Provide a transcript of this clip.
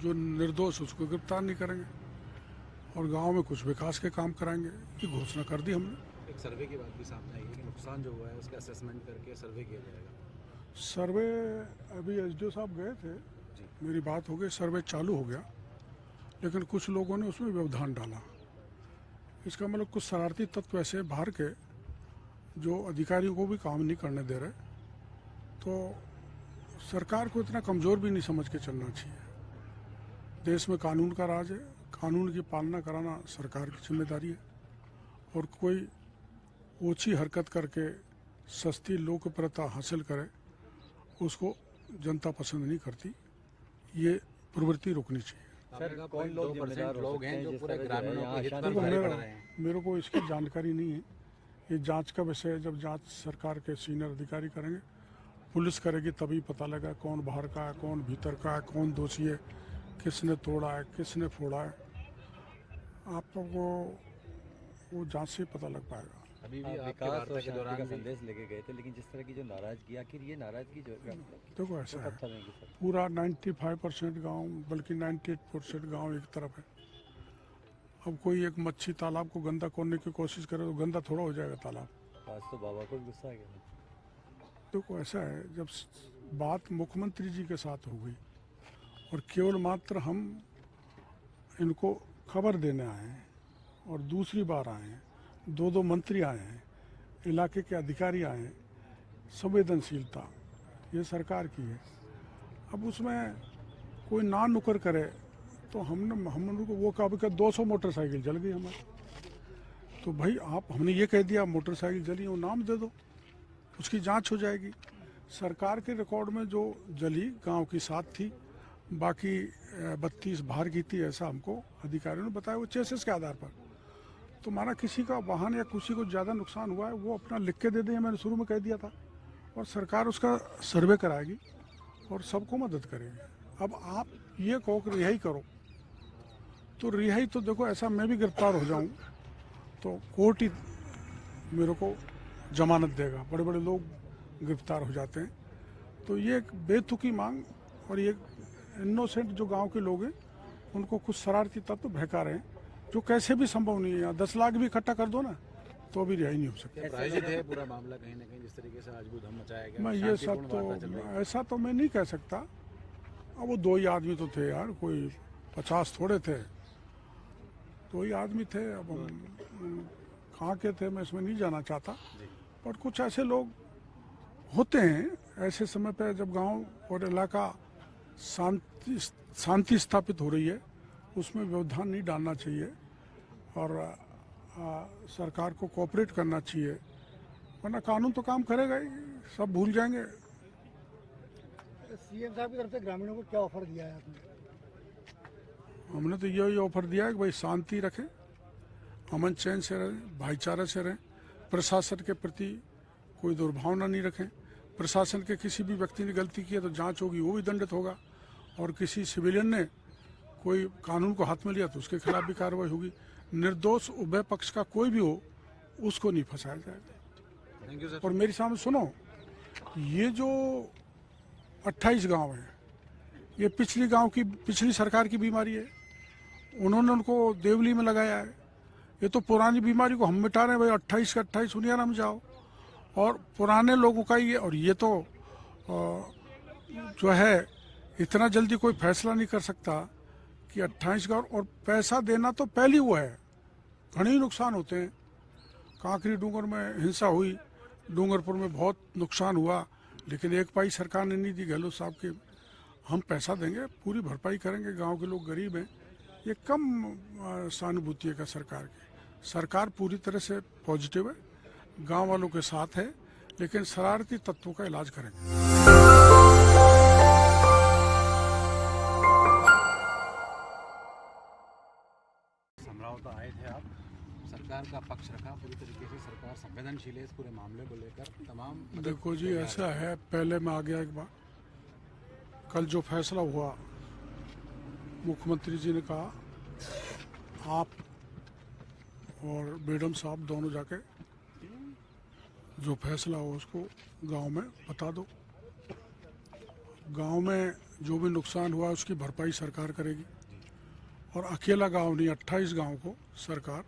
जो निर्दोष उसको गिरफ्तार नहीं करेंगे और गांव में कुछ विकास के काम कराएंगे, ये घोषणा कर दी हमने। एक सर्वे की बात भी सामने आई है कि नुकसान जो हुआ है उसका असेसमेंट करके सर्वे किया जाएगा। सर्वे अभी एसडीओ साहब गए थे, मेरी बात हो गई, सर्वे चालू हो गया, लेकिन कुछ लोगों ने उसमें व्यवधान डाला। इसका मतलब कुछ शरारती तत्व ऐसे बाहर के जो अधिकारियों को भी काम नहीं करने दे रहे, तो सरकार को इतना कमज़ोर भी नहीं समझ के चलना चाहिए। देश में कानून का राज है, कानून की पालना कराना सरकार की जिम्मेदारी है, और कोई ओछी हरकत करके सस्ती लोकप्रियता हासिल करे उसको जनता पसंद नहीं करती। ये प्रवृत्ति रोकनी चाहिए। सर, कौन लोग हैं जो पूरे ग्रामीणों को हित में भारी पड़ रहे हैं? मेरे को इसकी जानकारी नहीं है, ये जांच का विषय है। जब जांच सरकार के सीनियर अधिकारी करेंगे, पुलिस करेगी, तभी पता लगा कौन बाहर का है, कौन भीतर का है, कौन दोषी है, किसने तोड़ा है, किसने फोड़ा है। आपको वो जांच से पता लग पाएगा। अभी भी आपकी वार्ता के दौरान का संदेश लेके गए थे, लेकिन जिस तरह की जो नाराजगी, आखिर ये नाराजगी जो देखो ऐसा है, पूरा 95% गांव, बल्कि 98% गांव एक तरफ है। अब कोई एक मच्छी तालाब को गंदा करने की कोशिश करे तो गंदा थोड़ा हो जाएगा तालाब। आज तो बाबा को भी गुस्सा आ गया। देखो ऐसा है, जब बात मुख्यमंत्री जी के साथ हो गई और केवल मात्र हम इनको खबर देने आए हैं और दूसरी बार आए हैं, दो मंत्री आए हैं, इलाके के अधिकारी आए हैं, संवेदनशीलता ये सरकार की है। अब उसमें कोई ना नुकर करे तो हमने वो कहा 200 मोटरसाइकिल जल गई हमारी। तो भाई हमने ये कह दिया मोटरसाइकिल जली, वो नाम दे दो, उसकी जांच हो जाएगी। सरकार के रिकॉर्ड में जो जली गांव की 7 थी, बाकी 32 बाहर की थी, ऐसा हमको अधिकारियों ने बताया, वो चेसिस के आधार पर। तो माना किसी का वाहन या किसी को ज़्यादा नुकसान हुआ है, वो अपना लिख के दे दें, मैंने शुरू में कह दिया था, और सरकार उसका सर्वे कराएगी और सबको मदद करेगी। अब आप ये कहो कि रिहाई करो, तो रिहाई तो देखो ऐसा मैं भी गिरफ्तार हो जाऊं तो कोर्ट ही मेरे को जमानत देगा। बड़े बड़े लोग गिरफ्तार हो जाते हैं, तो ये एक बेतुकी मांग, और ये इनोसेंट जो गांव के लोग हैं उनको कुछ शरारती तत्व बहका रहे हैं, जो कैसे भी संभव नहीं है। 10 लाख भी इकट्ठा कर दो ना तो अभी रिहाई नहीं हो सकती। प्रायोजित है पूरा मामला कहीं ना कहीं, जिस तरीके से आज धम मचाया गया। मैं ये सब तो ऐसा तो मैं नहीं कह सकता। अब वो 2 ही आदमी तो थे यार, कोई 50 थोड़े थे, 2 ही आदमी थे। अब हम कहाँ के थे मैं इसमें नहीं जाना चाहता, पर कुछ ऐसे लोग होते हैं ऐसे समय पे जब गांव और इलाका शांति स्थापित हो रही है, उसमें व्यवधान नहीं डालना चाहिए और सरकार को कोऑपरेट करना चाहिए, वरना कानून तो काम करेगा ही, सब भूल जाएंगे। सीएम साहब की तरफ से ग्रामीणों को क्या ऑफर दिया है आपने? हमने तो यही ऑफर दिया है कि भाई शांति रखें, अमन चैन से रहें, भाईचारे से रहें, प्रशासन के प्रति कोई दुर्भावना नहीं रखें। प्रशासन के किसी भी व्यक्ति ने गलती की है तो जांच होगी, वो भी दंडित होगा, और किसी सिविलियन ने कोई कानून को हाथ में लिया तो उसके खिलाफ भी कार्रवाई होगी। निर्दोष उभय पक्ष का कोई भी हो उसको नहीं फंसाया जाएगा। और मेरी सामने सुनो, ये जो 28 गांव है, ये पिछली सरकार की बीमारी है, उन्होंने उनको देवली में लगाया है। ये तो पुरानी बीमारी को हम मिटा रहे हैं भाई, 28 का 28 सुनिया में जाओ, और पुराने लोगों का ही है। और ये तो जो है इतना जल्दी कोई फैसला नहीं कर सकता कि 28 का, और पैसा देना तो पहले हुआ है, घने ही नुकसान होते हैं। कांकरी डूंगर में हिंसा हुई, डूंगरपुर में बहुत नुकसान हुआ, लेकिन एक पाई सरकार ने नहीं दी गहलोत साहब के। हम पैसा देंगे, पूरी भरपाई करेंगे, गांव के लोग गरीब हैं, ये कम सहानुभूति है का सरकार की। सरकार पूरी तरह से पॉजिटिव है, गांव वालों के साथ है, लेकिन शरारती तत्वों का इलाज करेंगे। समझौता आए थे आप, सरकार का पक्ष रखा, पूरी तरीके से सरकार संवेदनशील है इस पूरे मामले को लेकर, तमाम। देखो जी ऐसा है, पहले मैं आ गया एक बार, कल जो फैसला हुआ मुख्यमंत्री जी ने कहा आप और मैडम साहब दोनों जाके जो फैसला हो उसको गांव में बता दो। गांव में जो भी नुकसान हुआ उसकी भरपाई सरकार करेगी। और अकेला गांव नहीं, 28 गांव को सरकार